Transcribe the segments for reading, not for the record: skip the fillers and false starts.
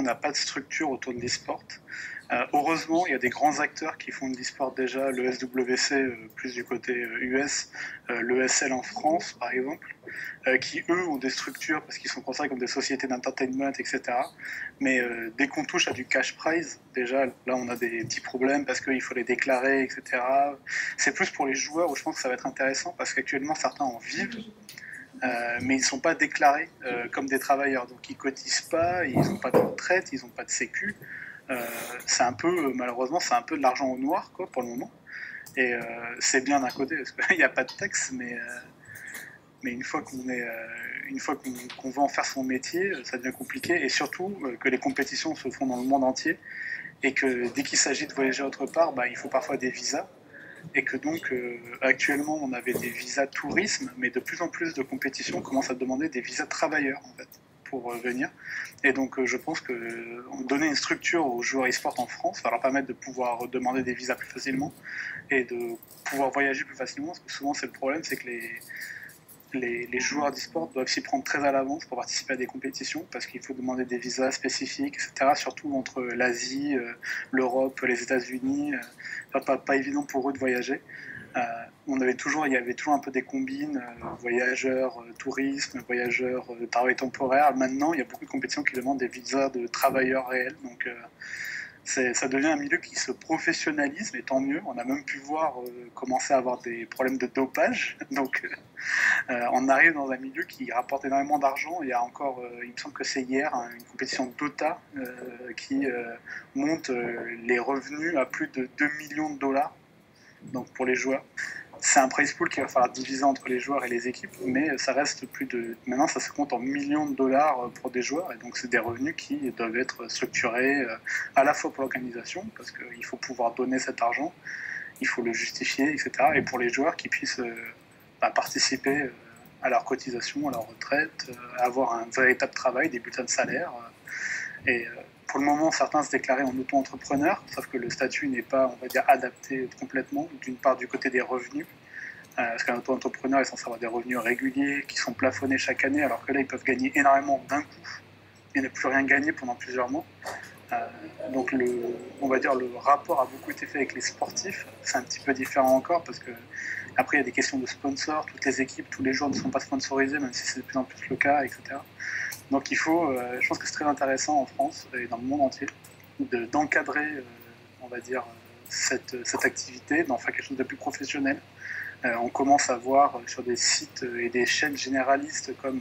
n'a pas de structure autour de l'e-sport. Heureusement, il y a des grands acteurs qui font de l'e-sport déjà, le SWC plus du côté US, l'ESL en France par exemple, qui eux ont des structures parce qu'ils sont considérés comme des sociétés d'entertainment, etc. Mais dès qu'on touche à du cash prize, déjà là on a des petits problèmes parce qu'il faut les déclarer, etc. C'est plus pour les joueurs où je pense que ça va être intéressant parce qu'actuellement certains en vivent. Mais ils ne sont pas déclarés comme des travailleurs, donc ils ne cotisent pas, ils n'ont pas de retraite, ils n'ont pas de sécu. C'est un peu, malheureusement, c'est un peu de l'argent au noir quoi, pour le moment. Et c'est bien d'un côté, parce qu'il n'y a pas de taxes, mais une fois qu'on veut en faire son métier, ça devient compliqué. Et surtout que les compétitions se font dans le monde entier, et que dès qu'il s'agit de voyager autre part, il faut parfois des visas. Et que donc, actuellement, on avait des visas tourisme, mais de plus en plus de compétitions commencent à demander des visas travailleurs, en fait, pour venir. Et donc, je pense que donner une structure aux joueurs e-sport en France va leur permettre de pouvoir demander des visas plus facilement et de pouvoir voyager plus facilement, parce que souvent, c'est le problème, c'est que les joueurs d'e-sport doivent s'y prendre très à l'avance pour participer à des compétitions, parce qu'il faut demander des visas spécifiques, etc., surtout entre l'Asie, l'Europe, les États-Unis. Pas évident pour eux de voyager. Il y avait toujours un peu des combines, voyageurs, tourisme, voyageurs, travail temporaire. Maintenant, il y a beaucoup de compétitions qui demandent des visas de travailleurs réels. Donc, ça devient un milieu qui se professionnalise, et tant mieux. On a même pu voir commencer à avoir des problèmes de dopage. Donc, on arrive dans un milieu qui rapporte énormément d'argent. Il y a encore, il me semble que c'est hier, une compétition Dota qui monte les revenus à plus de 2 millions de dollars donc pour les joueurs. C'est un prize pool qu'il va falloir diviser entre les joueurs et les équipes, mais ça reste Maintenant, ça se compte en millions de dollars pour des joueurs, et donc c'est des revenus qui doivent être structurés à la fois pour l'organisation, parce qu'il faut pouvoir donner cet argent, il faut le justifier, etc. Et pour les joueurs qui puissent participer à leur cotisation, à leur retraite, avoir un véritable travail, des bulletins de salaire. Et pour le moment, certains se déclaraient en auto-entrepreneur, sauf que le statut n'est pas, on va dire, adapté complètement, d'une part du côté des revenus, parce qu'un auto-entrepreneur est censé avoir des revenus réguliers qui sont plafonnés chaque année, alors que là, ils peuvent gagner énormément d'un coup et ne plus rien gagner pendant plusieurs mois. Donc on va dire le rapport a beaucoup été fait avec les sportifs. C'est un petit peu différent encore parce que après il y a des questions de sponsors. Toutes les équipes, tous les joueurs ne sont pas sponsorisés, même si c'est de plus en plus le cas, etc. Donc je pense que c'est très intéressant en France et dans le monde entier d'encadrer, on va dire, cette activité, d'en faire quelque chose de plus professionnel. On commence à voir sur des sites et des chaînes généralistes comme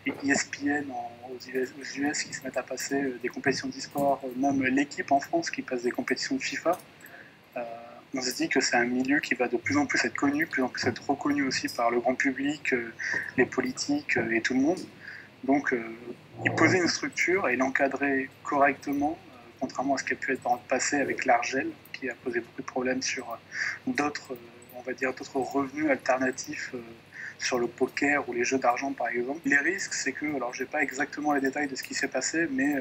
ESPN aux US qui se mettent à passer des compétitions d'e-sport, même l'équipe en France qui passe des compétitions de FIFA. On se dit que c'est un milieu qui va de plus en plus être connu, de plus en plus être reconnu aussi par le grand public, les politiques et tout le monde. Donc, y poser une structure et l'encadrer correctement, contrairement à ce qui a pu être dans le passé avec l'Argel, qui a posé beaucoup de problèmes sur d'autres revenus alternatifs sur le poker ou les jeux d'argent par exemple. Les risques, c'est que, alors je n'ai pas exactement les détails de ce qui s'est passé, mais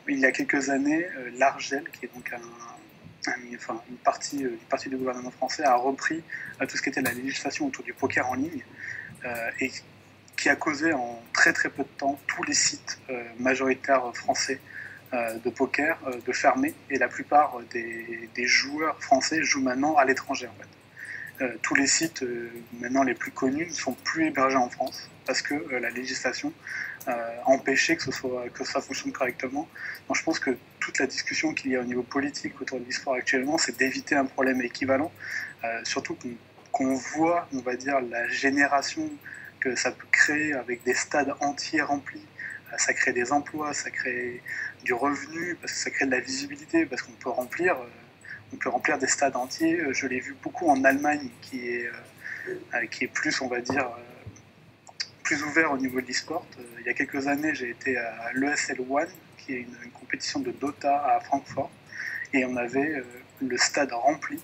il y a quelques années, l'Argel, qui est donc une partie du gouvernement français, a repris tout ce qui était la législation autour du poker en ligne et qui a causé en très très peu de temps tous les sites majoritaires français de poker de fermer, et la plupart des joueurs français jouent maintenant à l'étranger en fait. Tous les sites maintenant les plus connus ne sont plus hébergés en France parce que la législation a empêché que ça fonctionne correctement. Donc je pense que toute la discussion qu'il y a au niveau politique autour de l'e-sport actuellement, c'est d'éviter un problème équivalent, surtout qu'on voit, on va dire, la génération que ça peut créer avec des stades entiers remplis. Ça crée des emplois, ça crée du revenu, parce que ça crée de la visibilité, parce qu'on peut remplir des stades entiers. Je l'ai vu beaucoup en Allemagne, qui est plus, on va dire, plus ouvert au niveau de l'e-sport. Il y a quelques années, j'ai été à l'ESL One, qui est une compétition de Dota à Francfort, et on avait le stade rempli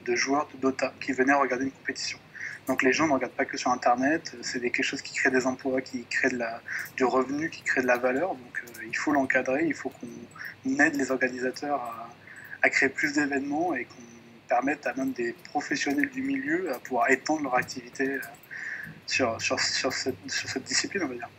de joueurs de Dota qui venaient regarder une compétition. Donc les gens ne regardent pas que sur Internet, c'est quelque chose qui crée des emplois, qui crée du revenu, qui crée de la valeur. Donc il faut l'encadrer, il faut qu'on aide les organisateurs à créer plus d'événements et qu'on permette à même des professionnels du milieu à pouvoir étendre leur activité sur cette discipline, on va dire.